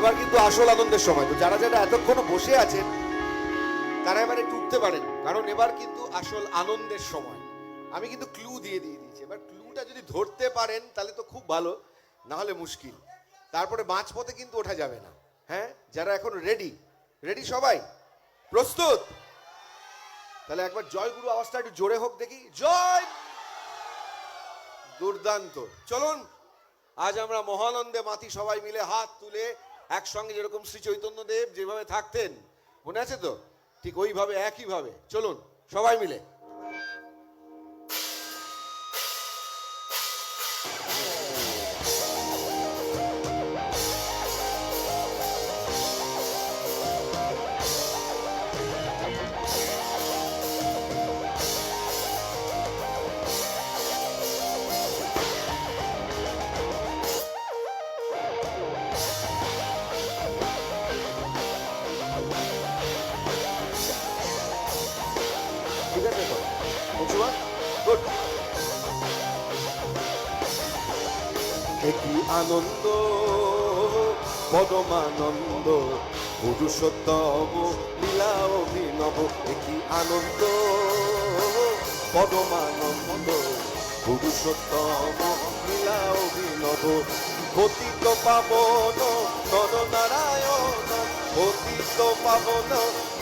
এবার কিন্তু আসল আনন্দের সময়। তো যারা যারা এতক্ষণ বসে আছেন তারা এবারে টুটতে পারেন, কারণ এবার কিন্তু আসল আনন্দের সময়। আমি কিন্তু ক্লু দিয়ে দিয়েছি, এবার ক্লুটা যদি ধরতে পারেন তাহলে তো খুব ভালো, না হলে মুশকিল। তারপরে মাঝপথে কিন্তু ওঠা যাবে না। হ্যাঁ, যারা এখন রেডি, রেডি সবাই প্রস্তুত? তাহলে একবার জয়গুরু আওয়াজটা একটু জোরে হোক দেখি, জয়। দুর্দান্ত। চলুন আজ আমরা মহানন্দে মাতি সবাই মিলে হাত তুলে একসঙ্গে, যেরকম শ্রী চৈতন্যদেব যেভাবে থাকতেন, মনে আছে তো, ঠিক ওইভাবে একইভাবে চলুন সবাই মিলে। ঠিক আছে তো? গুড। একই আনন্দ, পরমানন্দ, পুরুষোত্তম লীলা অভিনব। একই আনন্দ, পরমানন্দ, পুরুষোত্তম লীলা অভিনব। পতিত পাবন নর নারায়ণ, পতিত পাবন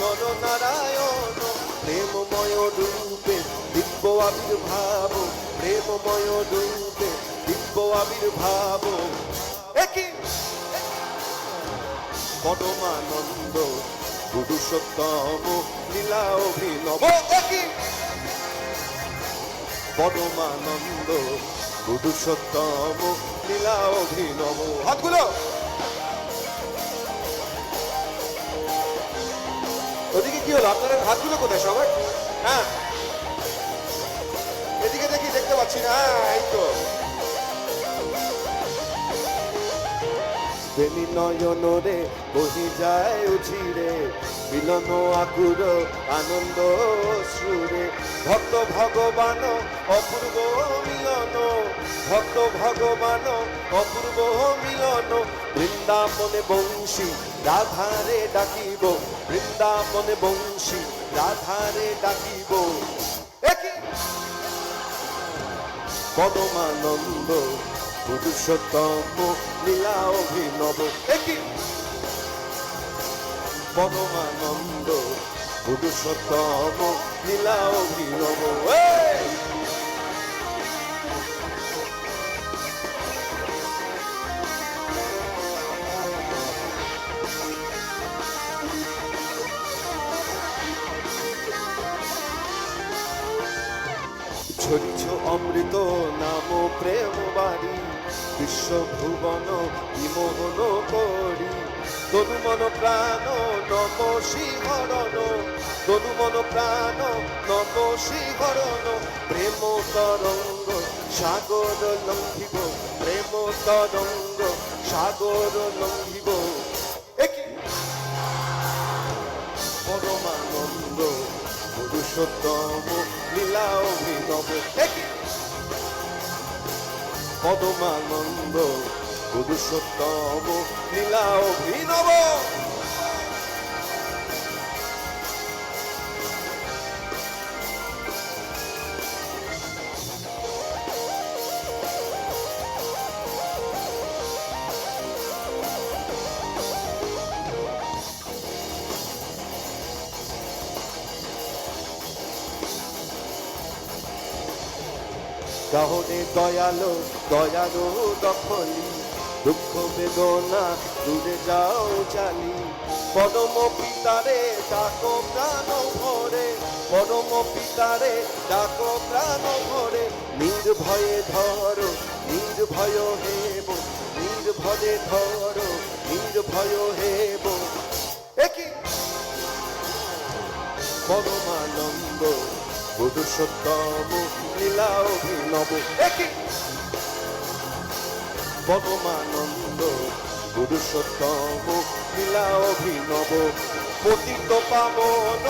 নর নারায়ণ, প্রেমময় রূপে দিব্য আবির্ভাব, প্রেমময় রূপে দিব্য আবির্ভাব। একই পরমানন্দ, পুরুষোত্তম লীলা অভিনব। একই পরমানন্দ, পুরুষোত্তম লীলা অভিনব। হাতগুলো ওদিকে কি হলো? আপনারা হাতগুলো কোথায় সবাই? হ্যাঁ, এদিকে দেখি, দেখতে পাচ্ছি না। হ্যাঁ, এই তো। প্রেমী নয়ন রে বহি যায় উছিরে, মিলন আকুর আনন্দ সুরে। ভক্ত ভগবান অপূর্ব মিলন, ভক্ত ভগবান অপূর্ব মিলন। বৃন্দাবনে বংশী রাধারে ডাকিব, বৃন্দাবনে বংশী রাধারে ডাকিব। একই পরমানন্দ, পুরুষোত্তম লীলা অভিনব। একই পরমানন্দ, পুরুষোত্তম লীলা অভিনব। ঝরিছ অমৃত নাম প্রেম বাড়ি, বিশ্বভুবন বিমোহন করি। তনু মন প্রাণ নম শিহরণ, তনু মন প্রাণ নম শিহরণ। প্রেম তরঙ্গ সাগর লঙ্ঘিব, প্রেম তরঙ্গ সাগর লঙ্ঘিব। একই পরমানন্দ, পুরুষোত্তম লীলা অভিনব। একই পরমানন্দ, পুরুষোত্তম লীলা অভিনব। গাহনে দয়ালো দয়ালো দখলি, দুঃখ বেদনা দূরে যাও চালি। পরম পিতারে ডাকো প্রাণ ভরে, পরম পিতারে ডাকো প্রাণ ভরে। নির্ভয়ে ধরো নির্ভয় হেব, নির্ভয়ে ধরো নির্ভয় হেব। একই পরমানন্দ, পুরুষোত্তম লীলা অভিনব। একই পরমানন্দ, পুরুষোত্তম লীলা অভিনব। পতিত পাবন,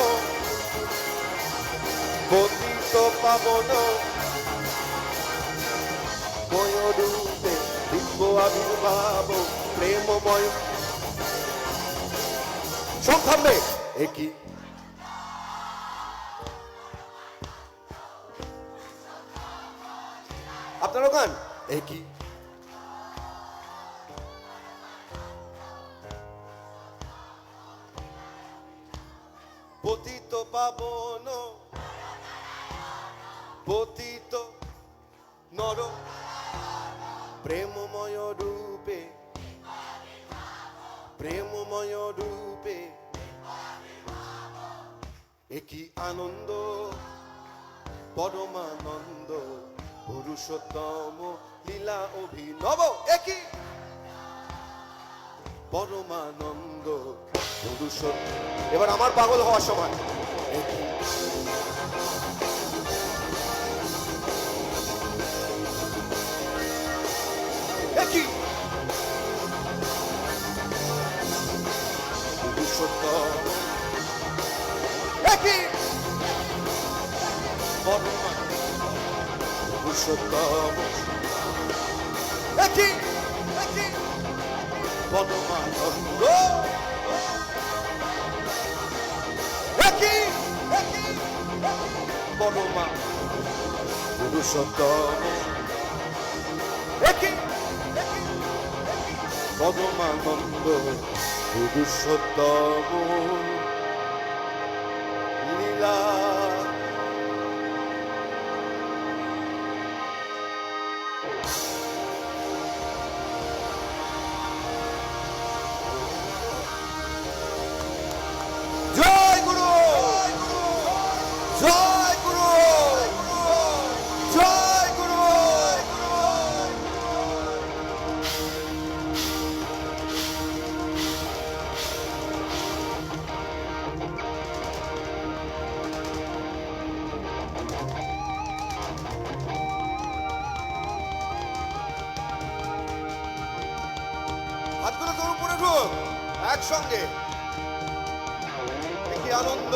পতিত পাবন, ময় রূপে দিব্য আবির্ভাব, প্রেমময় সব থামবে। একই আপনারও গান একই পতিত পাবন পতিত নর প্রেমময় রূপে প্রেমময় রূপে একই আনন্দ পরমানন্দ পুরুষোত্তম লীলা অভিনব একই পরমানন্দ পুরুষোত্তম। এবার আমার পাগল হওয়ার সময় একই একই পুরুষোত্তম একই পরমানন্দ পুরুষোত্তম একই একই পরমানন্দ একই একই পরমা পুরুষোত্তম একই একই পরমানন্দ পুরুষোত্তম লীলা। জয় গুরু জয় গুরু জয় গুরু। হাতগুলো তোর উপরে ঢোক একসঙ্গে। কি আনন্দ।